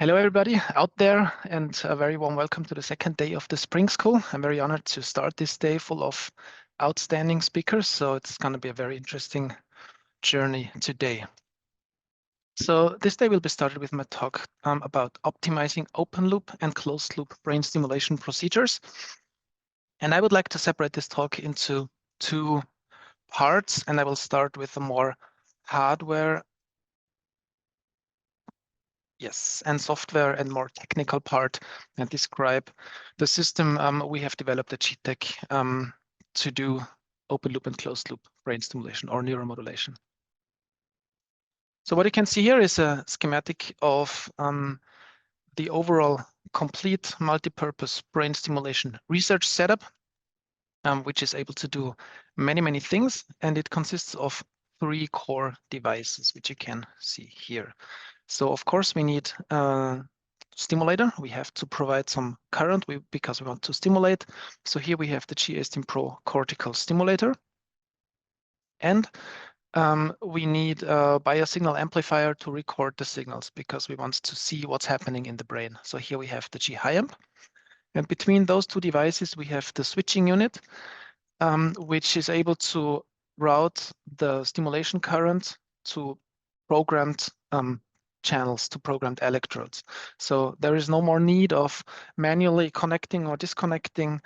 Hello, everybody out there, and a very warm welcome to the second day of the Spring School. I'm very honored to start this day full of outstanding speakers, so it's going to be a very interesting journey today. So this day will be started with my talk about optimizing open loop and closed loop brain stimulation procedures. And I would like to separate this talk into two parts, and I will start with the more hardware and software and more technical part, and describe the system we have developed at g.Tec to do open loop and closed loop brain stimulation or neuromodulation. So what you can see here is a schematic of the overall complete multi-purpose brain stimulation research setup, which is able to do many things, and it consists of 3 core devices, which you can see here. So of course we need a stimulator. We have to provide some current because we want to stimulate. So here we have the g.Estim Pro cortical stimulator. And we need a biosignal amplifier to record the signals because we want to see what's happening in the brain. So here we have the g.Hi-amp. And between those two devices, we have the switching unit, which is able to route the stimulation current to programmed channels, to programmed electrodes. So there is no more need of manually connecting or disconnecting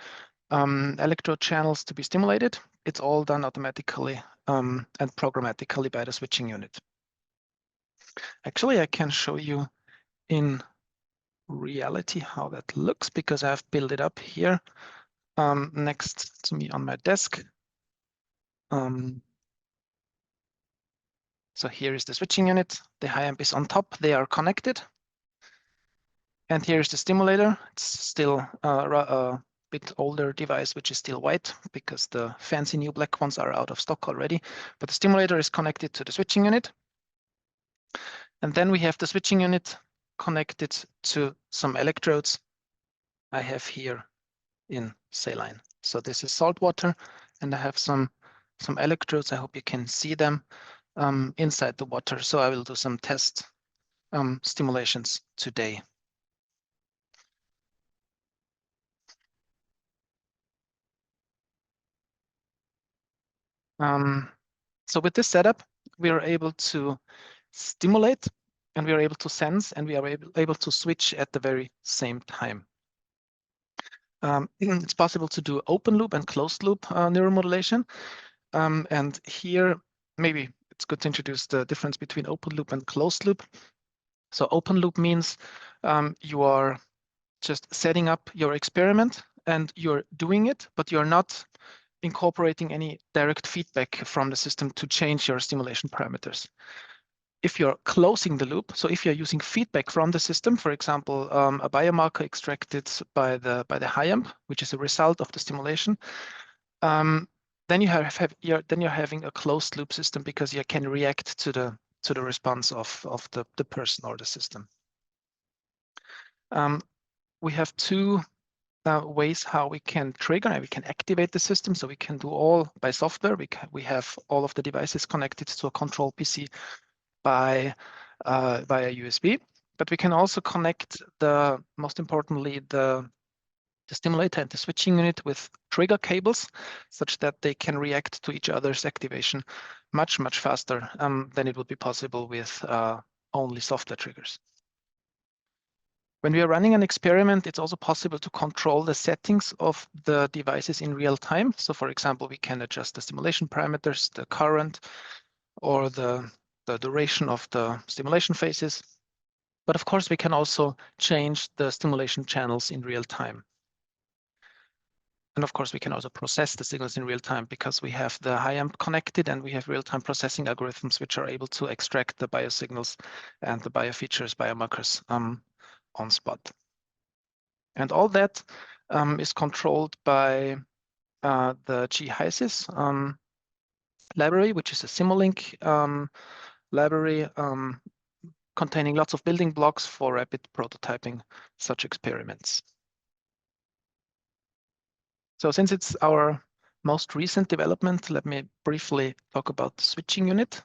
electrode channels to be stimulated. It's all done automatically and programmatically by the switching unit. Actually, I can show you in reality how that looks because I've built it up here next to me on my desk. So here is the switching unit. The Hi-amp is on top. They are connected. And here is the stimulator. It's still a bit older device, which is still white because the fancy new black ones are out of stock already. But the stimulator is connected to the switching unit. And then we have the switching unit connected to some electrodes I have here in saline. So this is salt water, and I have some electrodes. I hope you can see them inside the water. So I will do some test stimulations today. So with this setup, we are able to stimulate, and we are able to sense, and we are able to switch at the very same time. It's possible to do open loop and closed loop neuromodulation. And here, maybe it's good to introduce the difference between open loop and closed loop. So open loop means you are just setting up your experiment and you're doing it, but you're not incorporating any direct feedback from the system to change your stimulation parameters. If you're closing the loop, so if you're using feedback from the system, for example, a biomarker extracted by the Hi-amp, which is a result of the stimulation, then you're having a closed loop system because you can react to the response of the person or the system. We have two ways how we can trigger and we can activate the system. So we can do all by software. We have all of the devices connected to a control PC by via USB, but we can also connect most importantly, the stimulator and the switching unit with trigger cables such that they can react to each other's activation much faster than it would be possible with only software triggers. When we are running an experiment, it's also possible to control the settings of the devices in real time. So for example, we can adjust the stimulation parameters, the current, or the duration of the stimulation phases. But of course, we can also change the stimulation channels in real time. And of course, we can also process the signals in real time because we have the Hi-amp connected and we have real-time processing algorithms which are able to extract the biosignals and the biofeatures, biomarkers on spot. And all that is controlled by the g.Hi-sys library, which is a Simulink library containing lots of building blocks for rapid prototyping such experiments. So since it's our most recent development, let me briefly talk about the switching unit.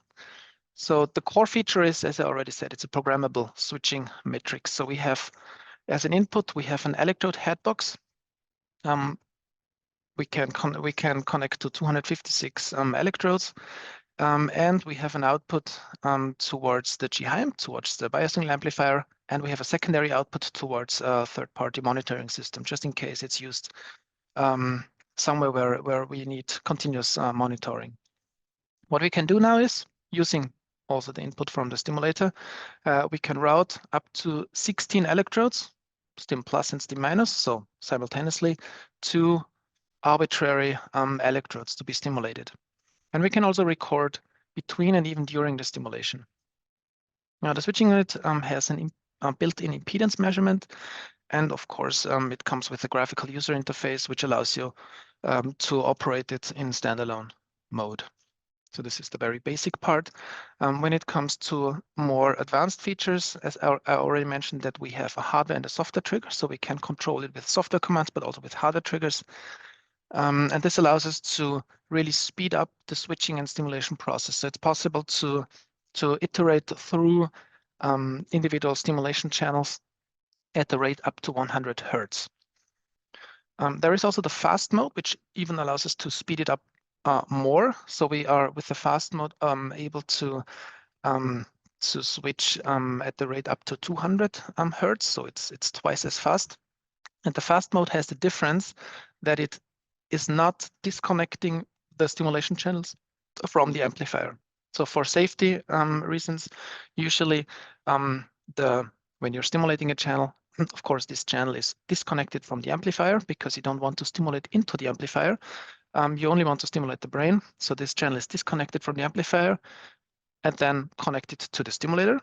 So the core feature is, as I already said, it's a programmable switching matrix. So we have, as an input, we have an electrode head box. We can connect to 256 electrodes, and we have an output towards the g.Estim, towards the biosignal amplifier, and we have a secondary output towards a third-party monitoring system, just in case it's used somewhere where we need continuous monitoring. What we can do now is, using also the input from the stimulator, we can route up to 16 electrodes, stim plus and stim minus, so simultaneously, to arbitrary electrodes to be stimulated. And we can also record between and even during the stimulation. Now, the switching unit has an built-in impedance measurement, and of course, it comes with a graphical user interface, which allows you to operate it in standalone mode. So this is the very basic part. When it comes to more advanced features, as I already mentioned, that we have a hardware and a software trigger, so we can control it with software commands, but also with hardware triggers. And this allows us to really speed up the switching and stimulation process. So it's possible to iterate through individual stimulation channels at the rate up to 100 Hertz. There is also the fast mode, which even allows us to speed it up more. So we are, with the fast mode, able to switch at the rate up to 200 Hertz. So it's twice as fast. And the fast mode has the difference that it is not disconnecting the stimulation channels from the amplifier. So for safety reasons, usually when you're stimulating a channel, of course, this channel is disconnected from the amplifier because you don't want to stimulate into the amplifier. You only want to stimulate the brain. So this channel is disconnected from the amplifier and then connected to the stimulator.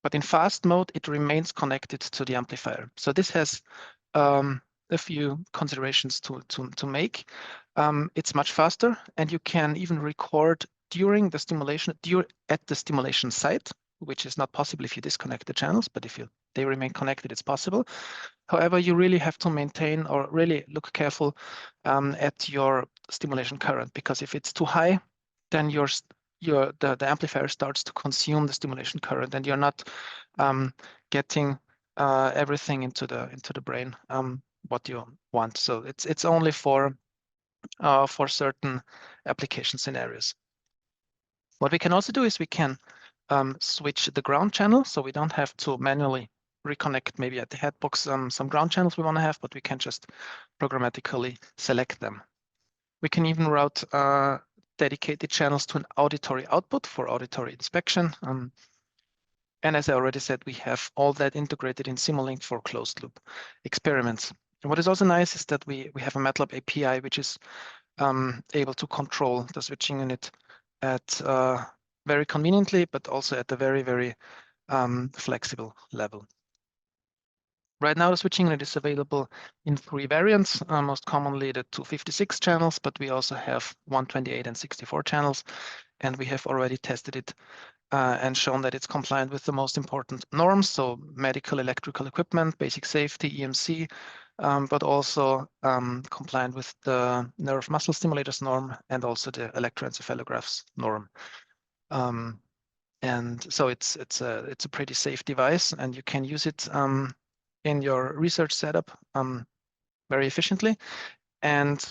But in fast mode, it remains connected to the amplifier. So this has a few considerations to make. It's much faster, and you can even record during the stimulation, at the stimulation site, which is not possible if you disconnect the channels, but if they remain connected, it's possible. However, you really have to maintain or really look careful at your stimulation current, because if it's too high, then the amplifier starts to consume the stimulation current, and you're not getting everything into the brain what you want. So it's only for certain application scenarios. What we can also do is we can switch the ground channel, so we don't have to manually reconnect maybe at the head box some ground channels we want to have, but we can just programmatically select them. We can even route dedicated channels to an auditory output for auditory inspection. And as I already said, we have all that integrated in Simulink for closed loop experiments. And what is also nice is that we have a MATLAB API, which is able to control the switching unit at very conveniently, but also at a very, very flexible level. Right now, the switching unit is available in 3 variants, most commonly the 256 channels, but we also have 128 and 64 channels, and we have already tested it and shown that it's compliant with the most important norms, so medical electrical equipment, basic safety, EMC, but also compliant with the nerve muscle stimulators norm and also the electroencephalographs norm. And so it's a pretty safe device, and you can use it in your research setup very efficiently. And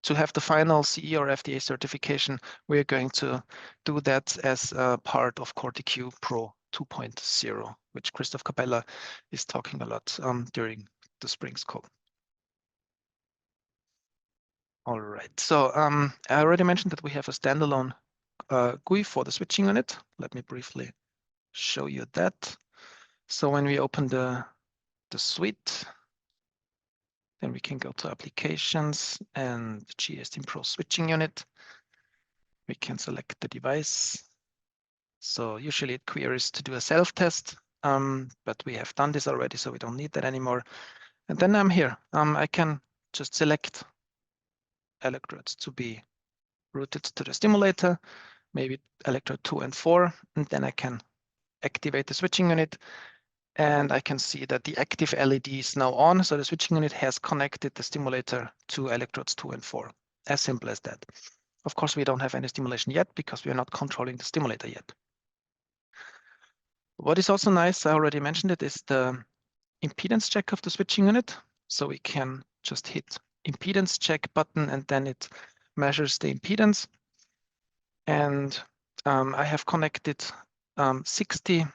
to have the final CE or FDA certification, we're going to do that as a part of CortiQ Pro 2.0, which Christoph Capella is talking a lot during the Springs call. All right, so I already mentioned that we have a standalone GUI for the switching unit. Let me briefly show you that. So when we open the suite, then we can go to applications and g.Estim Pro switching unit. We can select the device. So usually it queries to do a self-test, but we have done this already, so we don't need that anymore. And then I'm here. I can just select electrodes to be routed to the stimulator, maybe electrode 2 and 4, and then I can activate the switching unit. And I can see that the active LED is now on. So the switching unit has connected the stimulator to electrodes 2 and 4. As simple as that. Of course, we don't have any stimulation yet because we are not controlling the stimulator yet. What is also nice, I already mentioned it, is the impedance check of the switching unit. So we can just hit impedance check button and then it measures the impedance. And I have connected 60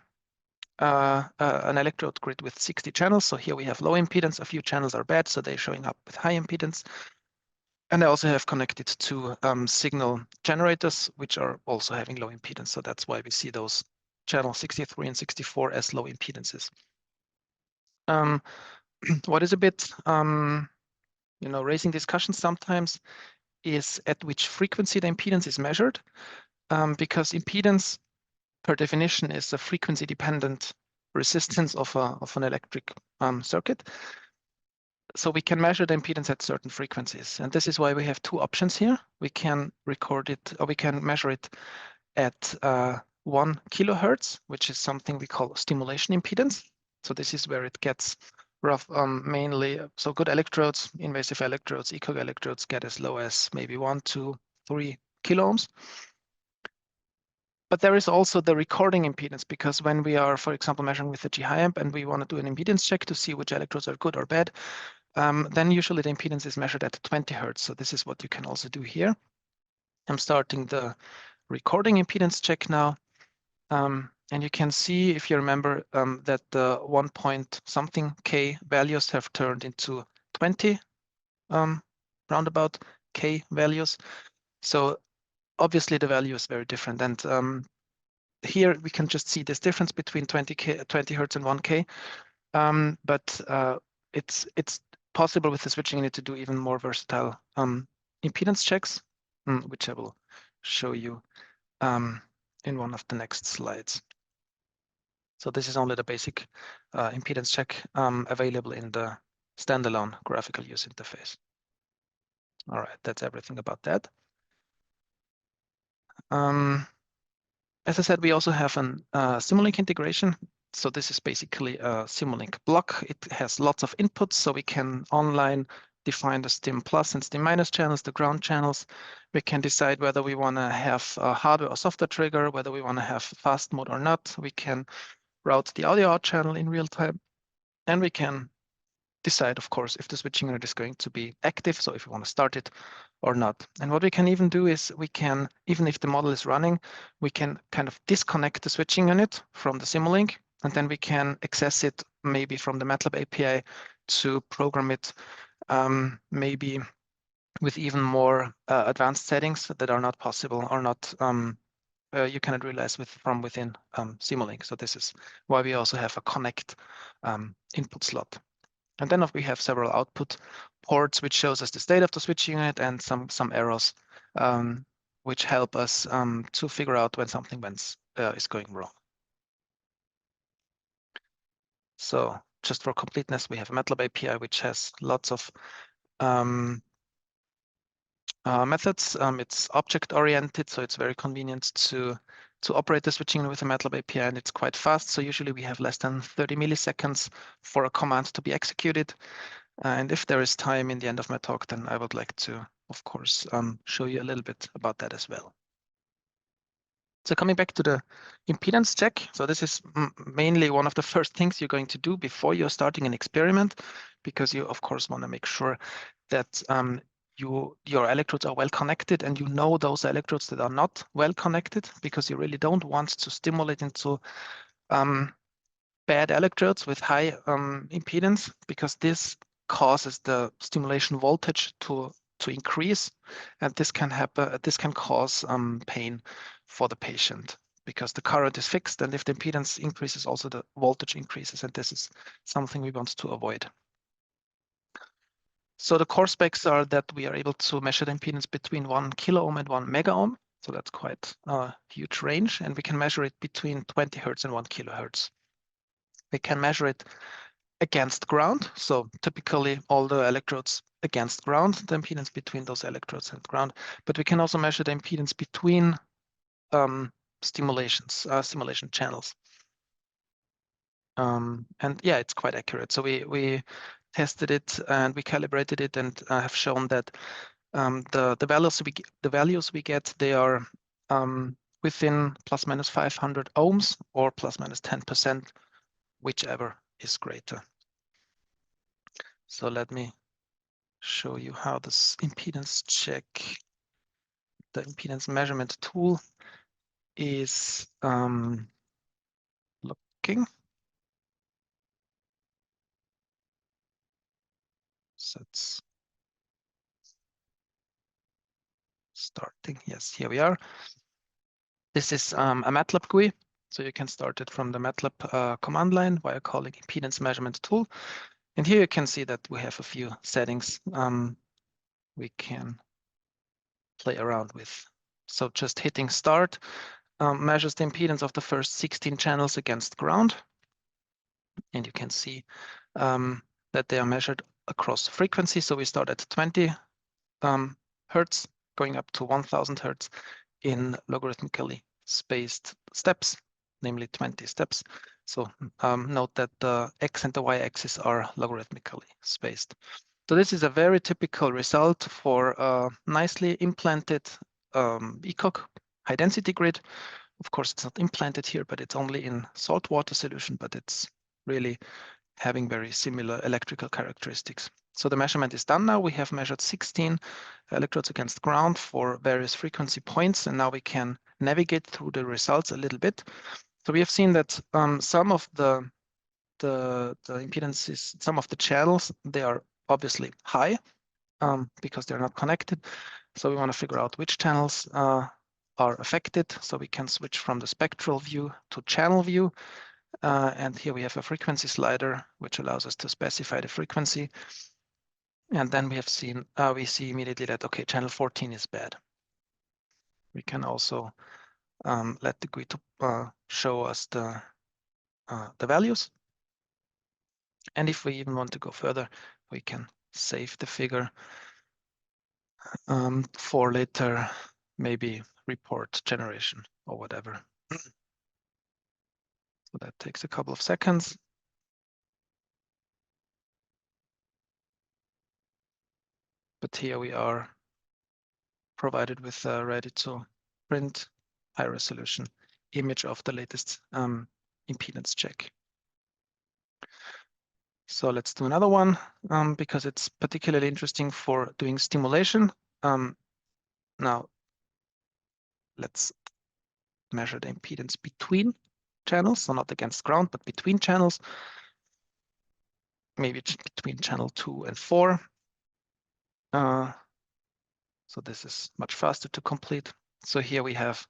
an electrode grid with 60 channels. So here we have low impedance. A few channels are bad, so they're showing up with high impedance. And I also have connected two signal generators, which are also having low impedance. So that's why we see those channel 63 and 64 as low impedances. What is a bit, raising discussions sometimes is at which frequency the impedance is measured, because impedance, per definition, is a frequency-dependent resistance of an electric circuit. So we can measure the impedance at certain frequencies, and this is why we have two options here. We can record it, or we can measure it at 1 kilohertz, which is something we call stimulation impedance. So this is where it gets rough, mainly, so good electrodes, invasive electrodes, ECOG electrodes get as low as maybe 1, 2, 3 kilo ohms. But there is also the recording impedance, because when we are, for example, measuring with the g.Amp and we want to do an impedance check to see which electrodes are good or bad, then usually the impedance is measured at 20 hertz. So this is what you can also do here. I'm starting the recording impedance check now. And you can see, if you remember, that the 1 point something K values have turned into 20 roundabout K values. So obviously the value is very different. And here we can just see this difference between 20 hertz and 1K. But it's possible with the switching unit to do even more versatile impedance checks, which I will show you in one of the next slides. So this is only the basic impedance check available in the standalone graphical user interface. All right, that's everything about that. As I said, we also have an Simulink integration. So this is basically a Simulink block. It has lots of inputs, so we can online define the Stim plus and Stim minus channels, the ground channels. We can decide whether we want to have a hardware or software trigger, whether we want to have fast mode or not. We can route the audio out channel in real time, and we can decide, of course, if the switching unit is going to be active, so if we want to start it or not. And what we can even do is we can, even if the model is running, we can kind of disconnect the switching unit from the Simulink, and then we can access it maybe from the MATLAB API to program it maybe with even more advanced settings that are not possible or not you cannot realize from within Simulink. So this is why we also have a connect input slot. And then we have several output ports, which shows us the state of the switching unit and some arrows, which help us to figure out when something is going wrong. So just for completeness, we have a MATLAB API, which has lots of methods. It's object-oriented, so it's very convenient to operate the switching with a MATLAB API, and it's quite fast. So usually we have less than 30 milliseconds for a command to be executed. And if there is time in the end of my talk, then I would like to, of course, show you a little bit about that as well. So coming back to the impedance check. So this is mainly one of the first things you're going to do before you're starting an experiment, because you, of course, want to make sure that your electrodes are well connected, and you know those electrodes that are not well connected, because you really don't want to stimulate into bad electrodes with high impedance, because this causes the stimulation voltage to increase, and this can happen. This can cause pain for the patient, because the current is fixed, and if the impedance increases, also the voltage increases, and this is something we want to avoid. So the core specs are that we are able to measure the impedance between 1 kilo ohm and 1 mega ohm. So that's quite a huge range, and we can measure it between 20 hertz and 1 kilohertz. We can measure it against ground. So typically all the electrodes against ground, the impedance between those electrodes and ground. But we can also measure the impedance between stimulation channels. And yeah, it's quite accurate. So we tested it and we calibrated it, and have shown that The values we get, they are within plus minus 500 ohms or plus minus 10%, whichever is greater. So let me show you how this impedance check, the impedance measurement tool is looking. So it's starting. Yes, here we are. This is a MATLAB GUI. So you can start it from the MATLAB command line via calling impedance measurement tool. And here you can see that we have a few settings we can play around with. So just hitting start measures the impedance of the first 16 channels against ground. And you can see that they are measured across frequency. So we start at 20 hertz, going up to 1000 hertz in logarithmically spaced steps, namely 20 steps. So note that the x and the y-axis are logarithmically spaced. So this is a very typical result for a nicely implanted ECOG high density grid. Of course, it's not implanted here, but it's only in saltwater solution, but it's really having very similar electrical characteristics. So the measurement is done now. We have measured 16 electrodes against ground for various frequency points, and now we can navigate through the results a little bit. So we have seen that some of the impedances, some of the channels, they are obviously high because they're not connected. So we want to figure out which channels are affected. So we can switch from the spectral view to channel view. And here we have a frequency slider, which allows us to specify the frequency. And then we have seen, we see immediately that, okay, channel 14 is bad. We can also let the GUI show us the values. And if we even want to go further, we can save the figure for later, maybe report generation or whatever. So that takes a couple of seconds. But here we are provided with a ready to print high resolution image of the latest impedance check. So let's do another one because it's particularly interesting for doing stimulation. Now let's measure the impedance between channels, so not against ground, but between channels, maybe between channel 2 and 4. So this is much faster to complete. So here we have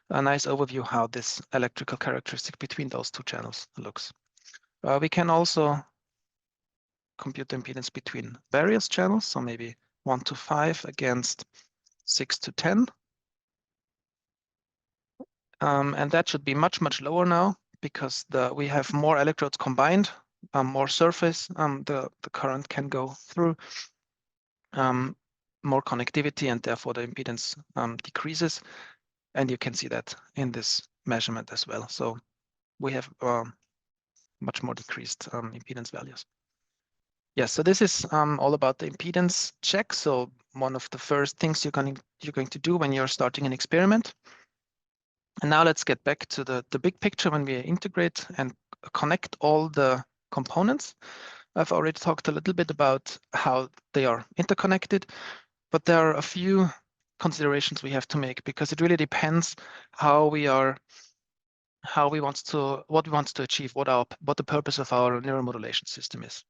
a nice overview how this electrical characteristic between those two channels looks. We can also compute the impedance between various channels, so maybe 1 to 5 against 6 to 10. And that should be much, much lower now because we have more electrodes combined, more surface, the current can go through, more connectivity, and therefore the impedance decreases. And you can see that in this measurement as well. So we have much more decreased impedance values. Yes, so this is all about the impedance check. So one of the first things you're going to do when you're starting an experiment. And now let's get back to the big picture when we integrate and connect all the components. I've already talked a little bit about how they are interconnected, but there are a few considerations we have to make because it really depends what we want to achieve, what the purpose of our neuromodulation system is.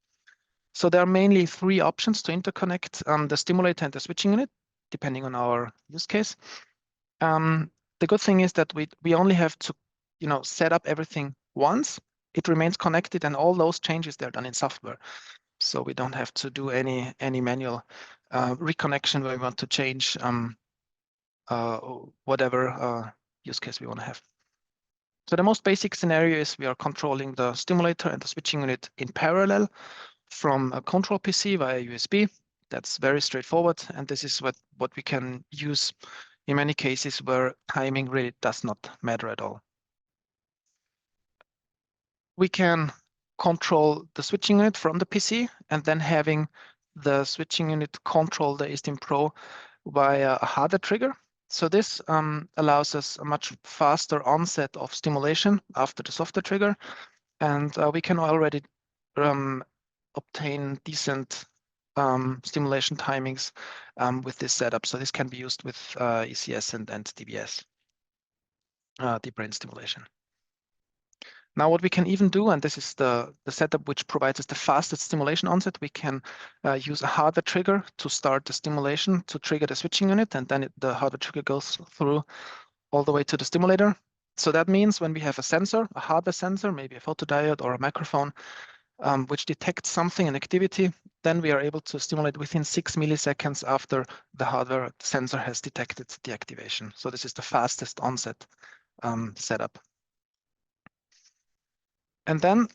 So there are mainly 3 options to interconnect the stimulator and the switching unit, depending on our use case. The good thing is that we only have to, set up everything once. It remains connected, and all those changes they're done in software. So we don't have to do any manual reconnection where we want to change whatever use case we want to have. So the most basic scenario is we are controlling the stimulator and the switching unit in parallel from a control PC via USB. That's very straightforward, and this is what we can use in many cases where timing really does not matter at all. We can control the switching unit from the PC and then having the switching unit control the Estim Pro via a harder trigger. So this allows us a much faster onset of stimulation after the softer trigger, and we can already obtain decent stimulation timings with this setup. So this can be used with ECS and DBS, deep brain stimulation. Now what we can even do, and this is the setup which provides us the fastest stimulation onset, we can use a hardware trigger to start the stimulation to trigger the switching unit, and then the hardware trigger goes through all the way to the stimulator. So that means when we have a sensor, a hardware sensor, maybe a photodiode or a microphone, which detects something, an activity, then we are able to stimulate within 6 milliseconds after the hardware sensor has detected the activation. So this is the fastest onset setup. And then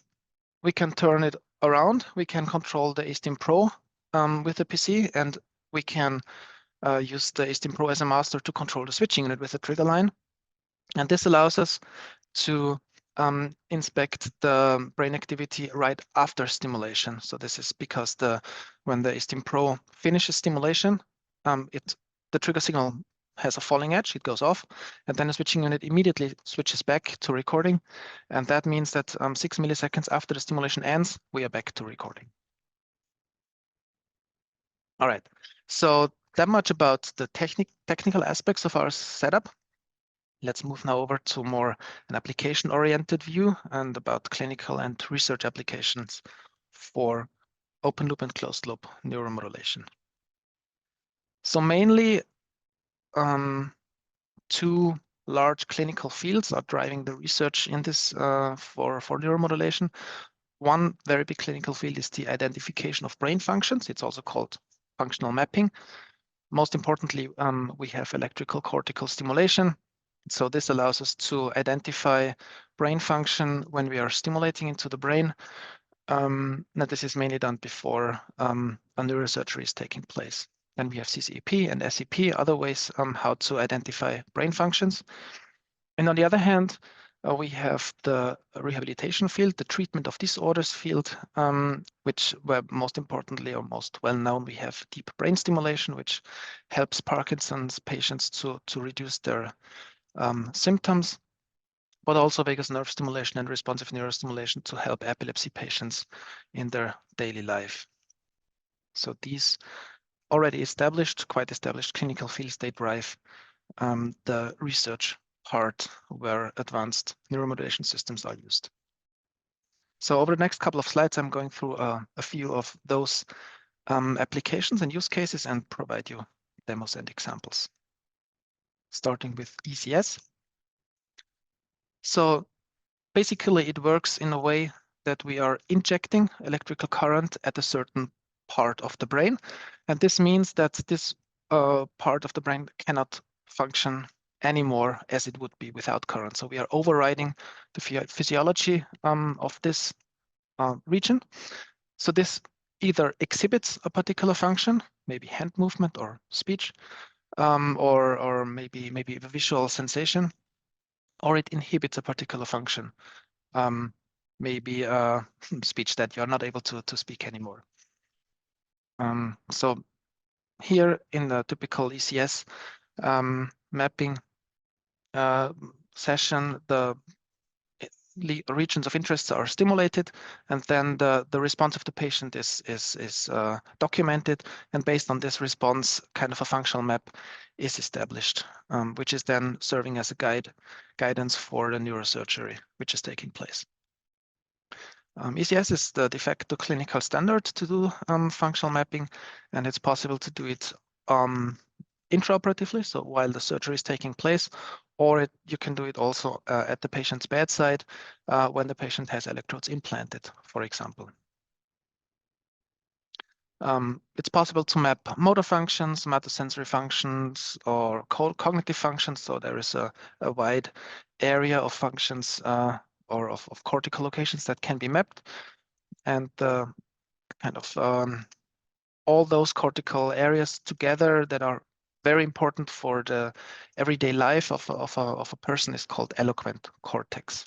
we can turn it around. We can control the Estim Pro with the PC, and we can use the Estim Pro as a master to control the switching unit with the trigger line. And this allows us to inspect the brain activity right after stimulation. So this is because when the Estim Pro finishes stimulation, the trigger signal has a falling edge, it goes off, and then the switching unit immediately switches back to recording. And that means that 6 milliseconds after the stimulation ends, we are back to recording. All right, so that much about the technical aspects of our setup. Let's move now over to more an application-oriented view and about clinical and research applications for open loop and closed loop neuromodulation. So mainly two large clinical fields are driving the research in this for neuromodulation. One very big clinical field is the identification of brain functions. It's also called functional mapping. Most importantly, we have electrical cortical stimulation. So this allows us to identify brain function when we are stimulating into the brain. Now this is mainly done before a neurosurgery is taking place. Then we have CCEP and SEP, other ways how to identify brain functions. And on the other hand, we have the rehabilitation field, the treatment of disorders field, where most importantly or most well known, we have deep brain stimulation, which helps Parkinson's patients to reduce their symptoms, but also vagus nerve stimulation and responsive neurostimulation to help epilepsy patients in their daily life. So these already established, quite established clinical fields, they drive the research part where advanced neuromodulation systems are used. So over the next couple of slides, I'm going through a few of those applications and use cases and provide you demos and examples. Starting with ECS. So basically it works in a way that we are injecting electrical current at a certain part of the brain. And this means that this part of the brain cannot function anymore as it would be without current. So we are overriding the physiology of this region. So this either exhibits a particular function, maybe hand movement or speech, or maybe a visual sensation, or it inhibits a particular function, maybe speech that you're not able to speak anymore. So here in the typical ECS mapping session, the regions of interest are stimulated, and then the response of the patient is documented, and based on this response, kind of a functional map is established, which is then serving as a guidance for the neurosurgery which is taking place. ECS is the de facto clinical standard to do functional mapping, and it's possible to do it intraoperatively, so while the surgery is taking place, or you can do it also at the patient's bedside when the patient has electrodes implanted, for example. It's possible to map motor functions, somatosensory functions, or cognitive functions, so there is a wide area of functions or of cortical locations that can be mapped, and kind of all those cortical areas together that are very important for the everyday life of a person is called eloquent cortex.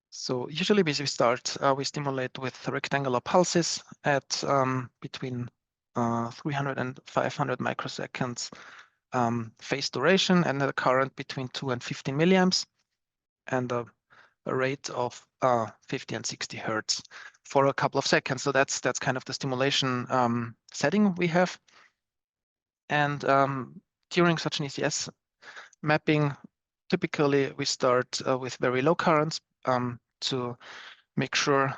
So usually we start, we stimulate with rectangular pulses at between 300 and 500 microseconds phase duration and a current between 2 and 15 milliamps and a rate of 50 and 60 hertz for a couple of seconds. So that's kind of the stimulation setting we have. And during such an ECS mapping, typically we start with very low currents to make sure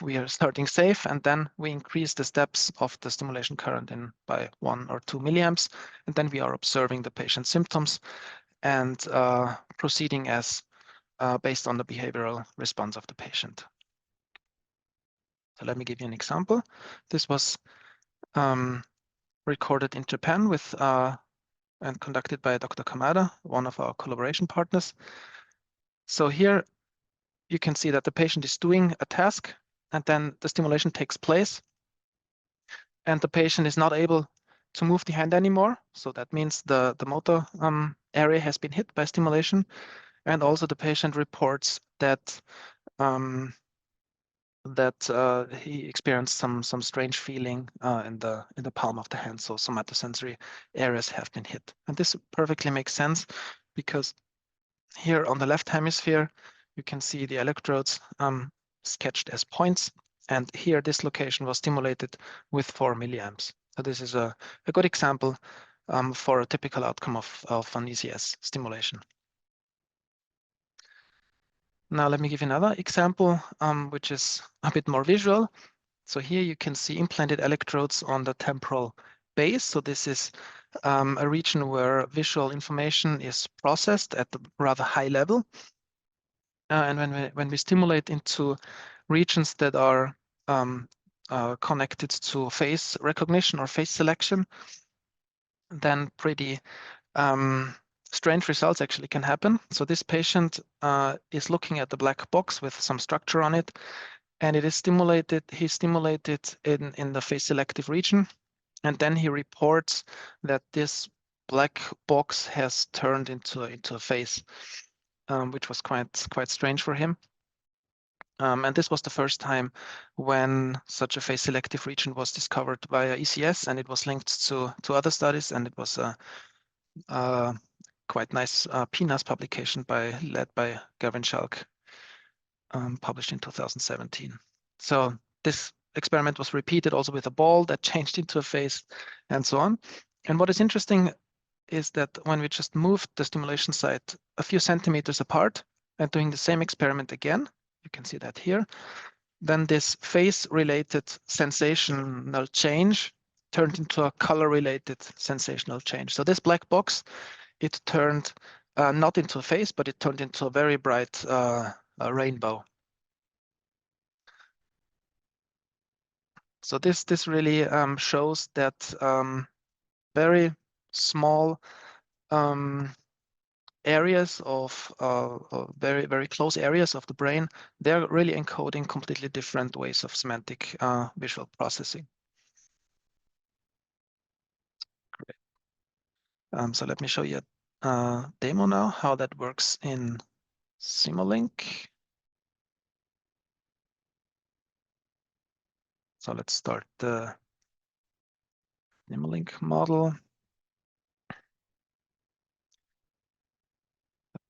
we are starting safe, and then we increase the steps of the stimulation current by 1 or 2 milliamps, and then we are observing the patient's symptoms and proceeding as based on the behavioral response of the patient. So let me give you an example. This was recorded in Japan with and conducted by Dr. Kamada, one of our collaboration partners. So here you can see that the patient is doing a task and then the stimulation takes place and the patient is not able to move the hand anymore. So that means the motor area has been hit by stimulation. And also the patient reports that he experienced some strange feeling in the palm of the hand. So somatosensory areas have been hit. And this perfectly makes sense because here on the left hemisphere, you can see the electrodes sketched as points. And here this location was stimulated with 4 milliamps. So this is a good example for a typical outcome of an ECS stimulation. Now let me give you another example, which is a bit more visual. So here you can see implanted electrodes on the temporal base. So this is a region where visual information is processed at a rather high level. And when we stimulate into regions that are connected to face recognition or face selection, then pretty strange results actually can happen. So this patient is looking at the black box with some structure on it, and it is stimulated. He's stimulated in the face selective region, and then he reports that this black box has turned into a face, which was quite strange for him. And this was the first time when such a face selective region was discovered via ECS, and it was linked to other studies, and it was a quite nice PNAS publication led by Gavin Schalk, published in 2017. So this experiment was repeated also with a ball that changed into a face and so on. And what is interesting is that when we just moved the stimulation site a few centimeters apart and doing the same experiment again, you can see that here, then this face-related sensational change turned into a color-related sensational change. So this black box, it turned not into a face, but it turned into a very bright rainbow. So this really shows that very small areas of very close areas of the brain, they're really encoding completely different ways of semantic visual processing. Great. So let me show you a demo now, how that works in Simulink. So let's start the Simulink model.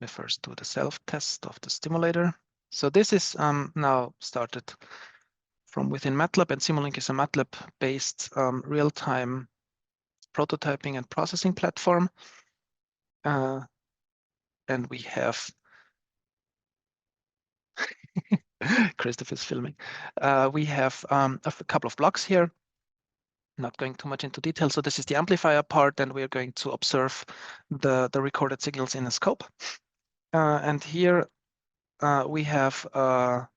Let me first do the self-test of the stimulator. So this is now started from within MATLAB, and Simulink is a MATLAB-based real-time prototyping and processing platform. And we have Christoph is filming. We have a couple of blocks here. Not going too much into detail. So this is the amplifier part, and we're going to observe the recorded signals in a scope. And here we have a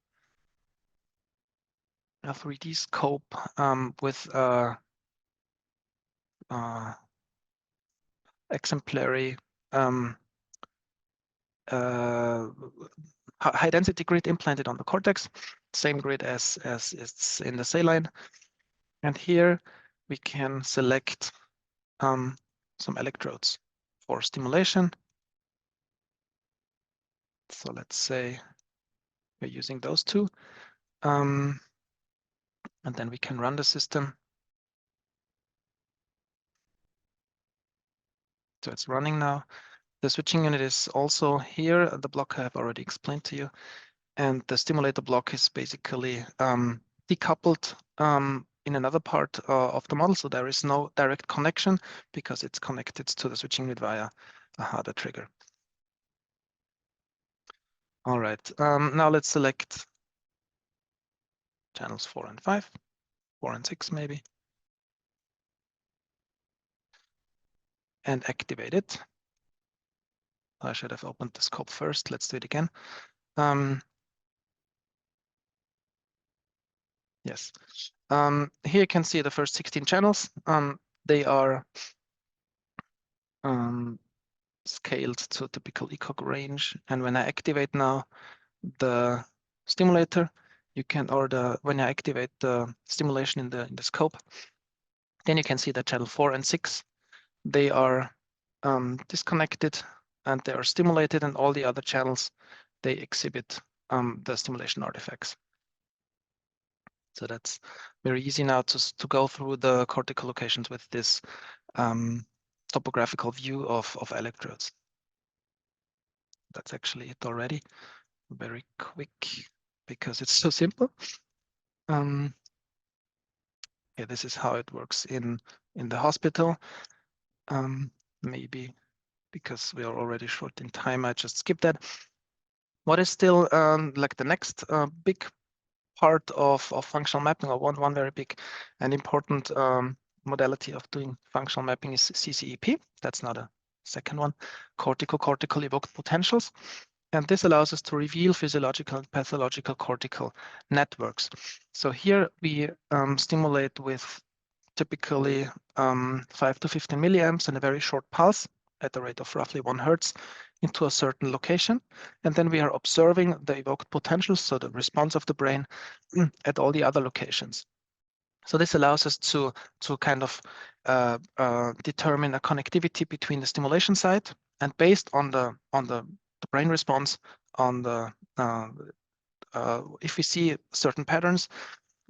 3D scope with exemplary high density grid implanted on the cortex, same grid as it's in the saline. And here we can select some electrodes for stimulation. So let's say we're using those two. And then we can run the system. So it's running now. The switching unit is also here. The block I have already explained to you. And the stimulator block is basically decoupled in another part of the model. So there is no direct connection because it's connected to the switching unit via a hardware trigger. All right, now let's select channels 4 and 5, 4 and 6 maybe, and activate it. I should have opened the scope first. Let's do it again. Yes. Here you can see the first 16 channels. They are scaled to typical ECOG range. And when I activate now the stimulator, you can, or when I activate the stimulation in the scope, then you can see that channel 4 and 6, they are disconnected and they are stimulated, and all the other channels, they exhibit the stimulation artifacts. So that's very easy now to go through the cortical locations with this topographical view of electrodes. That's actually it already. Very quick because it's so simple. Yeah, this is how it works in the hospital. Maybe because we are already short in time, I just skip that. What is still like the next big part of functional mapping, or one very big and important modality of doing functional mapping is CCEP. That's not a second one, cortical evoked potentials. And this allows us to reveal physiological and pathological cortical networks. So here we stimulate with typically 5 to 15 milliamps and a very short pulse at the rate of roughly 1 Hertz into a certain location. And then we are observing the evoked potentials, so the response of the brain at all the other locations. So this allows us to kind of determine a connectivity between the stimulation site, and based on the brain response, on the if we see certain patterns,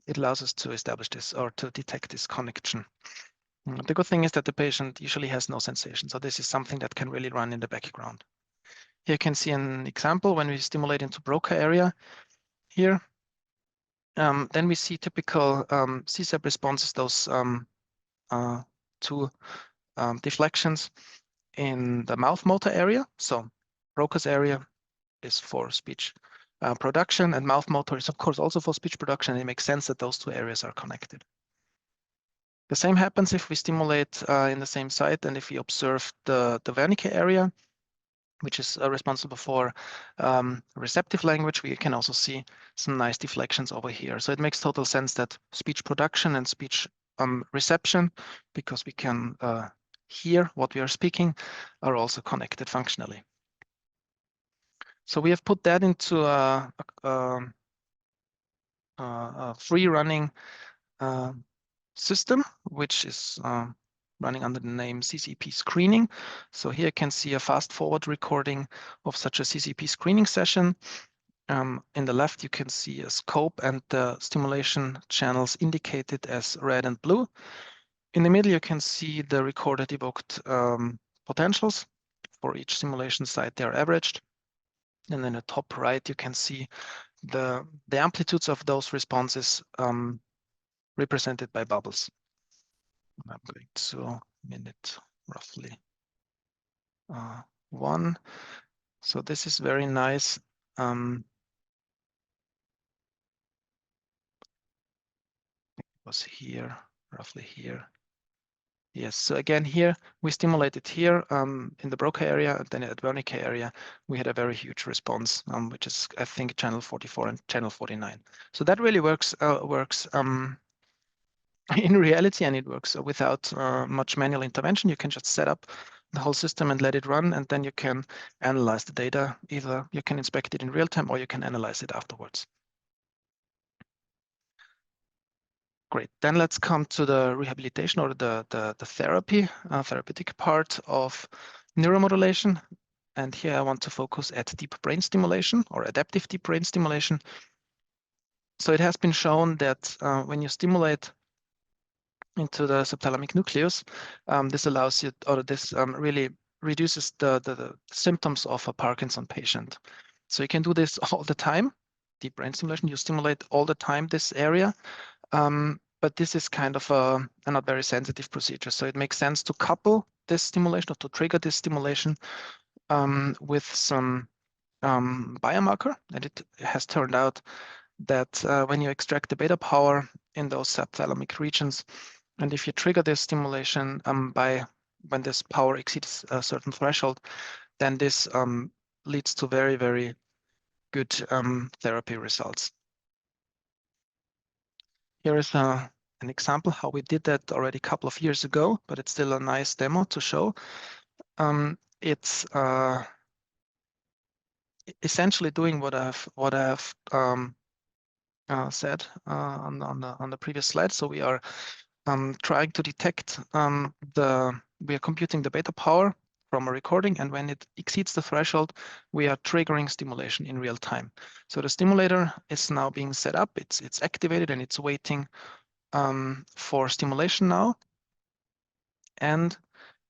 it allows us to establish this or to detect this connection. The good thing is that the patient usually has no sensation, so this is something that can really run in the background. Here you can see an example when we stimulate into Broca area here. Then we see typical CSAP responses, those two deflections in the mouth motor area. So Broca's area is for speech production, and mouth motor is of course also for speech production. And it makes sense that those two areas are connected. The same happens if we stimulate in the same site, and if we observe the Wernicke area, which is responsible for receptive language, we can also see some nice deflections over here. So it makes total sense that speech production and speech reception, because we can hear what we are speaking, are also connected functionally. So we have put that into a free running system, which is running under the name CCP screening. So here you can see a fast forward recording of such a CCP screening session. In the left, you can see a scope and the stimulation channels indicated as red and blue. In the middle, you can see the recorded evoked potentials. For each simulation site, they are averaged. And then the top right, you can see the amplitudes of those responses represented by bubbles. I'm going to minute roughly 1. So this is very nice. It was here, roughly here. Yes, so again here, we stimulated here in the Broca area, and then at Wernicke area, we had a very huge response, which is, I think, channel 44 and channel 49. So that really works in reality, and it works without much manual intervention. You can just set up the whole system and let it run, and then you can analyze the data. Either you can inspect it in real time or you can analyze it afterwards. Great, then let's come to the rehabilitation or the therapeutic part of neuromodulation. And here I want to focus at deep brain stimulation or adaptive deep brain stimulation. So it has been shown that when you stimulate into the subthalamic nucleus, this allows you, or this really reduces the symptoms of a Parkinson patient. So you can do this all the time. Deep brain stimulation, you stimulate all the time this area. But this is kind of a not very sensitive procedure. So it makes sense to couple this stimulation or to trigger this stimulation with some biomarker. And it has turned out that when you extract the beta power in those subthalamic regions, and if you trigger this stimulation by when this power exceeds a certain threshold, then this leads to very, very good therapy results. Here is an example how we did that already a couple of years ago, but it's still a nice demo to show. It's essentially doing what I have said on the previous slide. So we are trying to detect we are computing the beta power from a recording, and when it exceeds the threshold, we are triggering stimulation in real time. So the stimulator is now being set up, it's activated, and it's waiting for stimulation now. And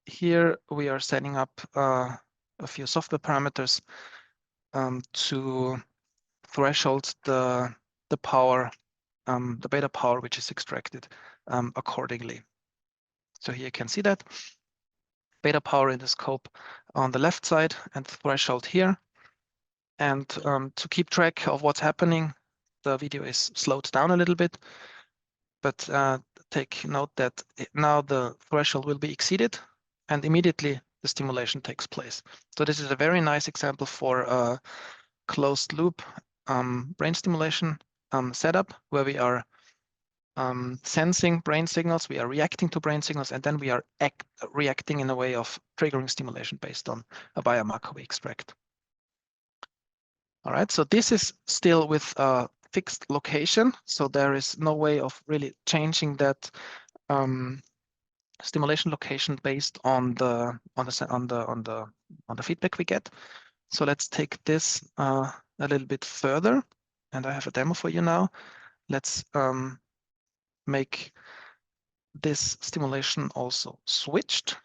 here we are setting up a few software parameters to threshold the power, the beta power, which is extracted accordingly. So here you can see that beta power in the scope on the left side and the threshold here. And to keep track of what's happening, the video is slowed down a little bit, but take note that now the threshold will be exceeded and immediately the stimulation takes place. So this is a very nice example for a closed loop brain stimulation setup where we are sensing brain signals, we are reacting to brain signals, and then we are reacting in a way of triggering stimulation based on a biomarker we extract. All right, so this is still with a fixed location, so there is no way of really changing that stimulation location based on the feedback we get. So let's take this a little bit further, and I have a demo for you now. Let's make this stimulation also switched.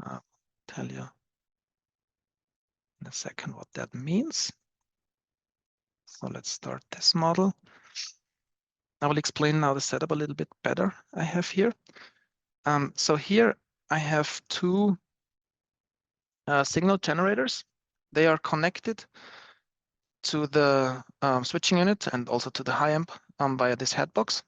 I'll tell you in a second what that means. So let's start this model. I will explain now the setup a little bit better I have here. So here I have two signal generators. They are connected to the switching unit and also to the high amp via this headbox.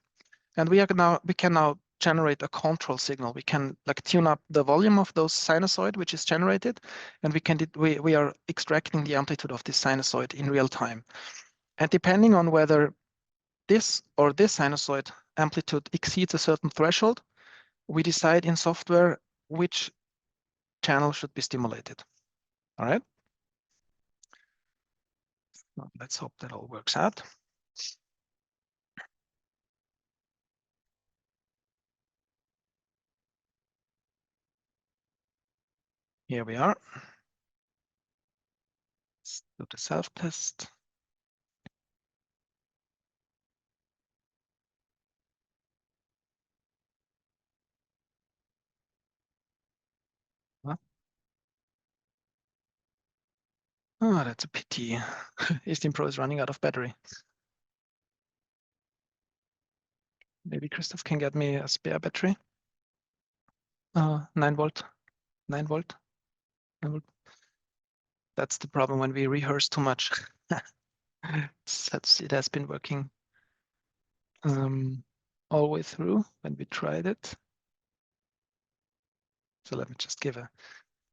And we can now generate a control signal. We can like tune up the volume of those sinusoid which is generated, and we are extracting the amplitude of this sinusoid in real time. And depending on whether this or this sinusoid amplitude exceeds a certain threshold, we decide in software which channel should be stimulated. All right. Now, let's hope that all works out. Here we are. Let's do the self-test. Oh, that's a pity. Estim Pro is running out of battery. Maybe Christoph can get me a spare battery. 9 volt, 9 volt, 9 volt. That's the problem when we rehearse too much. It has been working all the way through when we tried it. So let me just give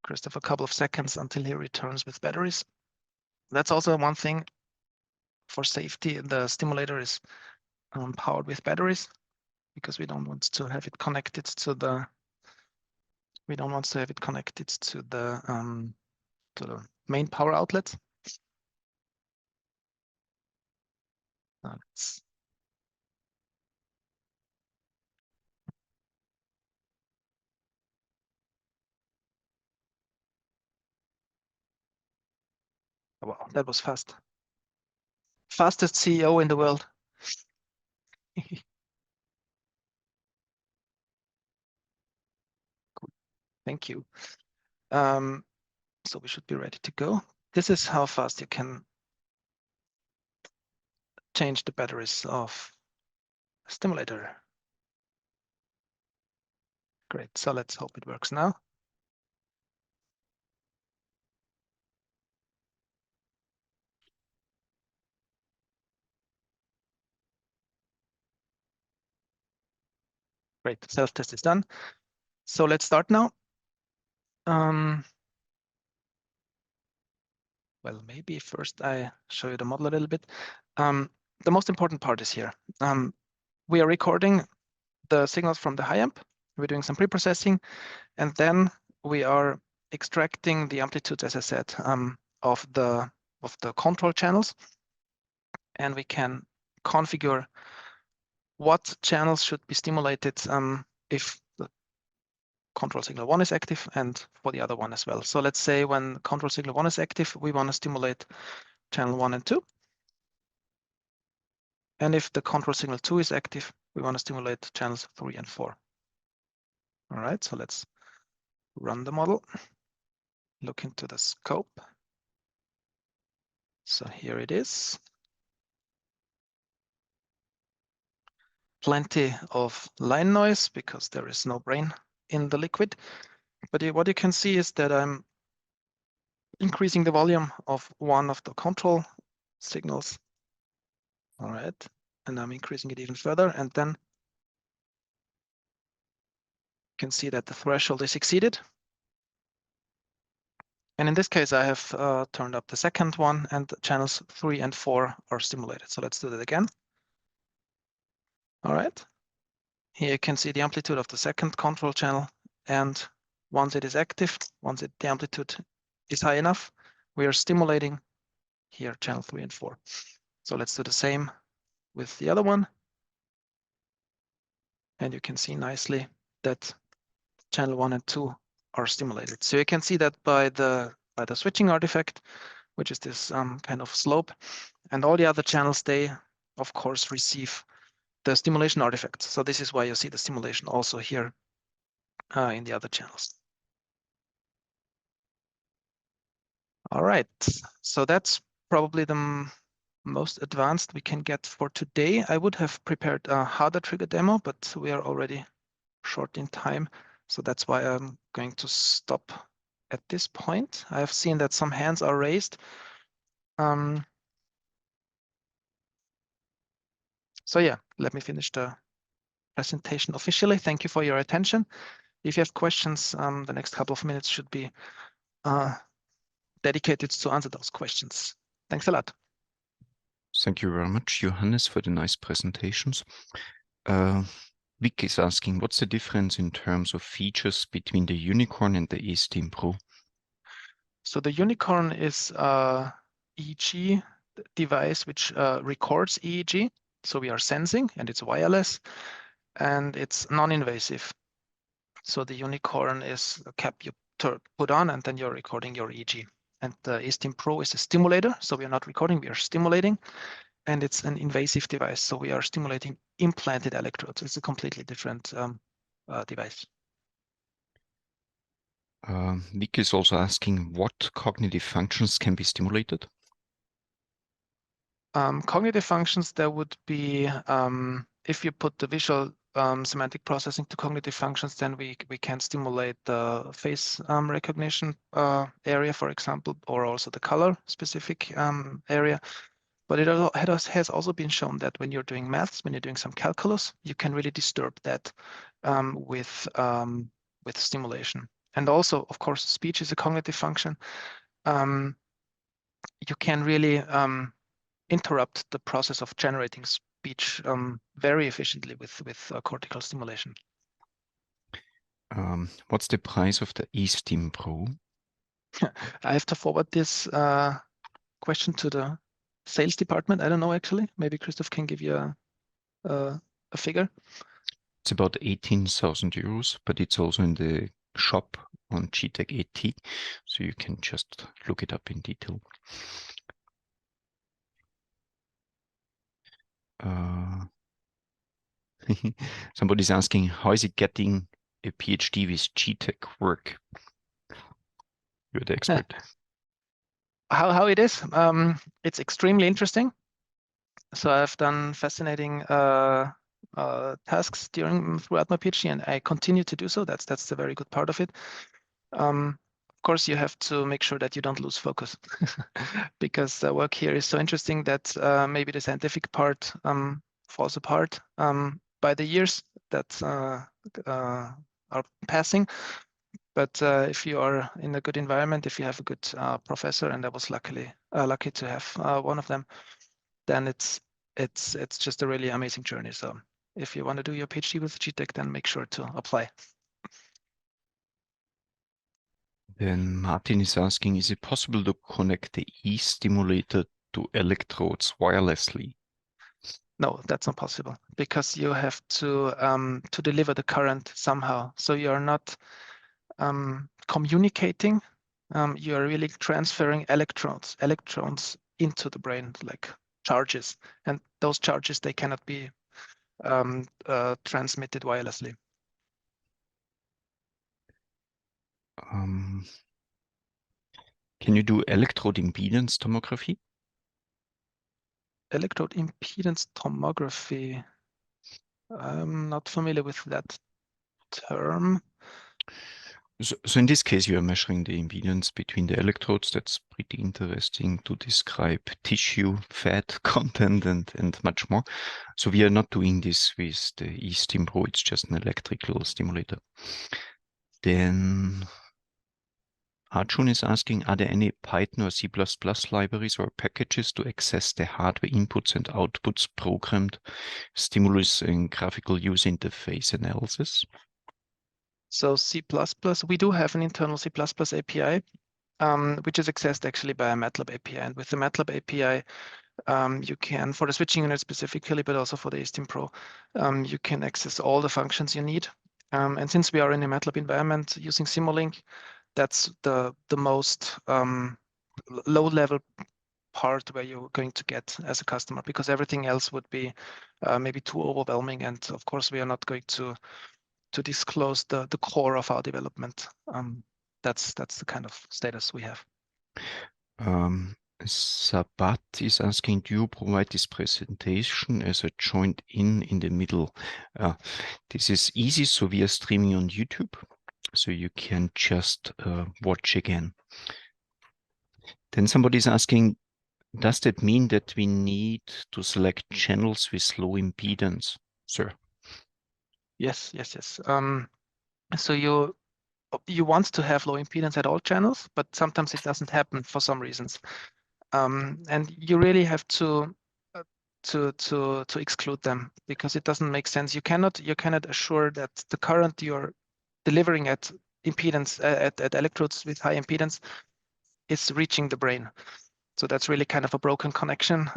Christoph a couple of seconds until he returns with batteries. That's also one thing for safety. The stimulator is powered with batteries because we don't want to have it connected to the main power outlet. Wow, that was fast. Fastest CEO in the world. Cool. Thank you. So we should be ready to go. This is how fast you can change the batteries of a stimulator. Great, so let's hope it works now. Great, self-test is done. So let's start now. Well, maybe first I show you the model a little bit. The most important part is here. We are recording the signals from the high amp. We're doing some pre-processing, and then we are extracting the amplitudes, as I said, of the control channels, and we can configure what channels should be stimulated if the control signal 1 is active and for the other one as well. So let's say when control signal 1 is active, we want to stimulate channel 1 and 2. And if the control signal 2 is active, we want to stimulate channels 3 and 4. All right, so let's run the model, look into the scope. So here it is. Plenty of line noise because there is no brain in the liquid. But what you can see is that I'm increasing the volume of one of the control signals. All right, and I'm increasing it even further. And then you can see that the threshold is exceeded. And in this case, I have turned up the second one, and the channels 3 and 4 are stimulated. So let's do that again. All right. Here you can see the amplitude of the second control channel. And once it is active, once the amplitude is high enough, we are stimulating here channel 3 and 4. So let's do the same with the other one. And you can see nicely that channel 1 and 2 are stimulated. So you can see that by the switching artifact, which is this kind of slope, and all the other channels, they of course receive the stimulation artifact. So this is why you see the stimulation also here in the other channels. All right, so that's probably the most advanced we can get for today. I would have prepared a harder trigger demo, but we are already short in time. So that's why I'm going to stop at this point. I have seen that some hands are raised. So yeah, let me finish the presentation officially. Thank you for your attention. If you have questions, the next couple of minutes should be dedicated to answer those questions. Thanks a lot. Thank you very much, Johannes, for the nice presentations. Vic is asking, what's the difference in terms of features between the Unicorn and the Estim Pro? So the Unicorn is a EEG device which records EEG. So we are sensing, and it's wireless, and it's non-invasive. So the Unicorn is a cap you put on, and then you're recording your EEG. And the Estim Pro is a stimulator. So we are not recording, we are stimulating. And it's an invasive device. So we are stimulating implanted electrodes. It's a completely different device. Vic is also asking, what cognitive functions can be stimulated? Cognitive functions, there would be, if you put the visual semantic processing to cognitive functions, then we can stimulate the face recognition area, for example, or also the color specific area. But it has also been shown that when you're doing maths, when you're doing some calculus, you can really disturb that with stimulation. And also, of course, speech is a cognitive function. You can really interrupt the process of generating speech very efficiently with cortical stimulation. What's the price of the Estim Pro? I have to forward this question to the sales department. I don't know actually. Maybe Christoph can give you a figure. It's about 18,000 euros, but it's also in the shop on g.tec AT, so you can just look it up in detail. Somebody's asking, how is it getting a PhD with g.tec work? You're the expert. How it is? It's extremely interesting. So I've done fascinating tasks throughout my PhD, and I continue to do so. That's the very good part of it. Of course, you have to make sure that you don't lose focus, because the work here is so interesting that maybe the scientific part falls apart by the years that are passing. But if you are in a good environment, if you have a good professor, and I was lucky to have one of them, then it's just a really amazing journey. So if you want to do your PhD with g.Tec, then make sure to apply. Then Martin is asking, is it possible to connect the e-stimulator to electrodes wirelessly? No, that's not possible, because you have to deliver the current somehow. So you're not communicating. You are really transferring electrons into the brain, like charges, and those charges, they cannot be transmitted wirelessly. Can you do electrode impedance tomography? Electrode impedance tomography. I'm not familiar with that term. So in this case, you are measuring the impedance between the electrodes. That's pretty interesting to describe tissue, fat content, and much more. So we are not doing this with the eStim Pro. It's just an electrical stimulator. Then Arjun is asking, are there any Python or C++ libraries or packages to access the hardware inputs and outputs programmed stimulus and graphical user interface analysis? So C++, we do have an internal C++ API, which is accessed actually by a MATLAB API. And with the MATLAB API, you can, for the switching unit specifically, but also for the Estim Pro, you can access all the functions you need. And since we are in a MATLAB environment using Simulink, that's the most low-level part where you're going to get as a customer, because everything else would be maybe too overwhelming. And of course, we are not going to disclose the core of our development. That's the kind of status we have. Sabat is asking, do you provide this presentation as a joint in the middle? This is easy, so we are streaming on YouTube, so you can just watch again. Then somebody is asking, does that mean that we need to select channels with low impedance, sir? Yes. So you want to have low impedance at all channels, but sometimes it doesn't happen for some reasons, and you really have to exclude them, because it doesn't make sense. You cannot assure that the current you're delivering at impedance at electrodes with high impedance is reaching the brain. So that's really kind of a broken connection.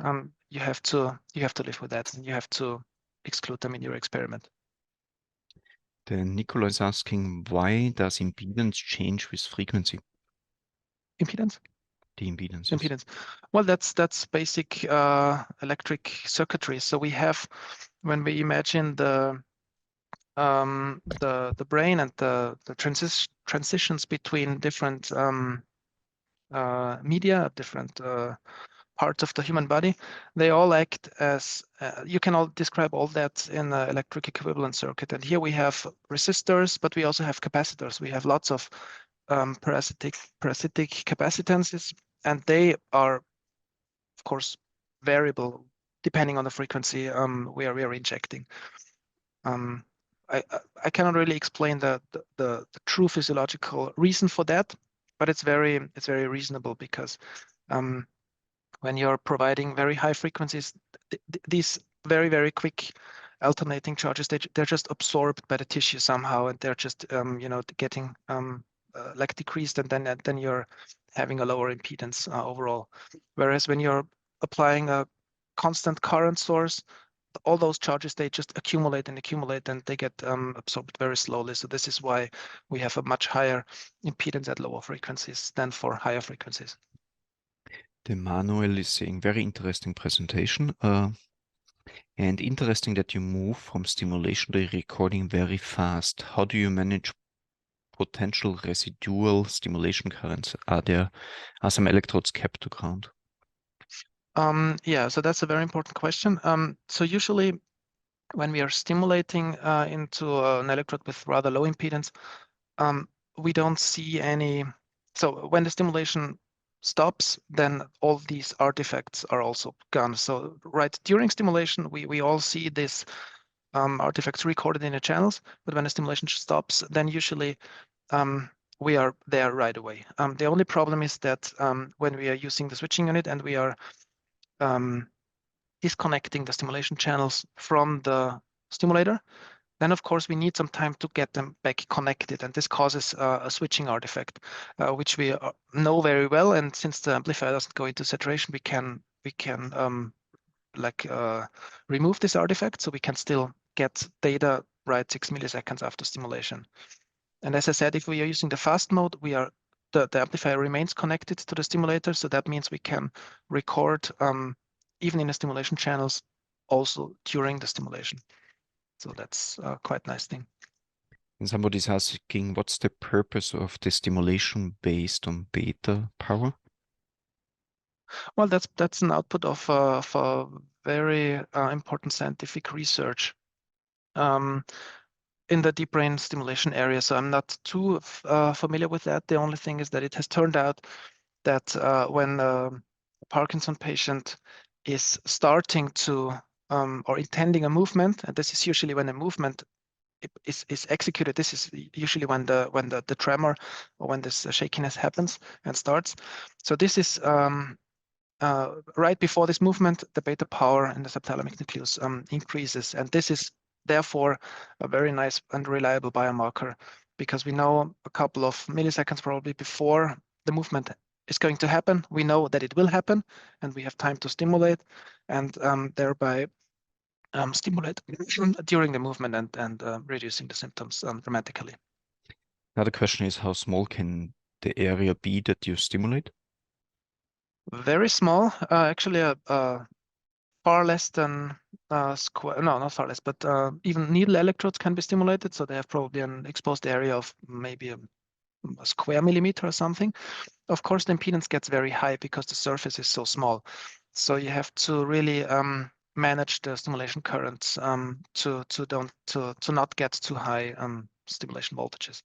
You have to live with that, and you have to exclude them in your experiment. Then Nicola is asking, why does impedance change with frequency? Impedance? The impedance. Impedance. Well, that's basic electric circuitry. So we have, when we imagine the brain and the transitions between different media, different parts of the human body, they all act as, you can all describe all that in an electric equivalent circuit. And here we have resistors, but we also have capacitors. We have lots of parasitic capacitances, and they are, of course, variable depending on the frequency we are injecting. I cannot really explain the true physiological reason for that, but it's very reasonable, because when you're providing very high frequencies, these very quick alternating charges, they're just absorbed by the tissue somehow, and they're just getting like decreased, and then you're having a lower impedance overall. Whereas when you're applying a constant current source, all those charges, they just accumulate, and they get absorbed very slowly. So this is why we have a much higher impedance at lower frequencies than for higher frequencies. The Manuel is saying, very interesting presentation. And interesting that you move from stimulation to recording very fast. How do you manage potential residual stimulation currents? Are some electrodes kept to ground? Yeah, so that's a very important question. So usually when we are stimulating into an electrode with rather low impedance, we don't see any. So when the stimulation stops, then all these artifacts are also gone. So right during stimulation, we all see these artifacts recorded in the channels, but when the stimulation stops, then usually we are there right away. The only problem is that when we are using the switching unit and we are disconnecting the stimulation channels from the stimulator, then of course we need some time to get them back connected, and this causes a switching artifact, which we know very well. And since the amplifier doesn't go into saturation, we can remove this artifact, so we can still get data right 6 milliseconds after stimulation. And as I said, if we are using the fast mode, the amplifier remains connected to the stimulator, so that means we can record even in the stimulation channels also during the stimulation. So that's a quite nice thing. And somebody's asking, what's the purpose of the stimulation based on beta power? Well, that's an output of very important scientific research in the deep brain stimulation area. So I'm not too familiar with that. The only thing is that it has turned out that when a Parkinson patient is starting to or intending a movement, and this is usually when a movement is executed. This is usually when the tremor or when this shakiness happens and starts. So this is right before this movement, the beta power in the subthalamic nucleus increases, and this is therefore a very nice and reliable biomarker, because we know a couple of milliseconds probably before the movement is going to happen, we know that it will happen, and we have time to stimulate, and thereby stimulate during the movement and reducing the symptoms dramatically. Another question is, how small can the area be that you stimulate? Very small, actually far less than square, no, not far less, but even needle electrodes can be stimulated. So they have probably an exposed area of maybe a square millimeter or something. Of course, the impedance gets very high because the surface is so small. So you have to really manage the stimulation currents to not get too high stimulation voltages.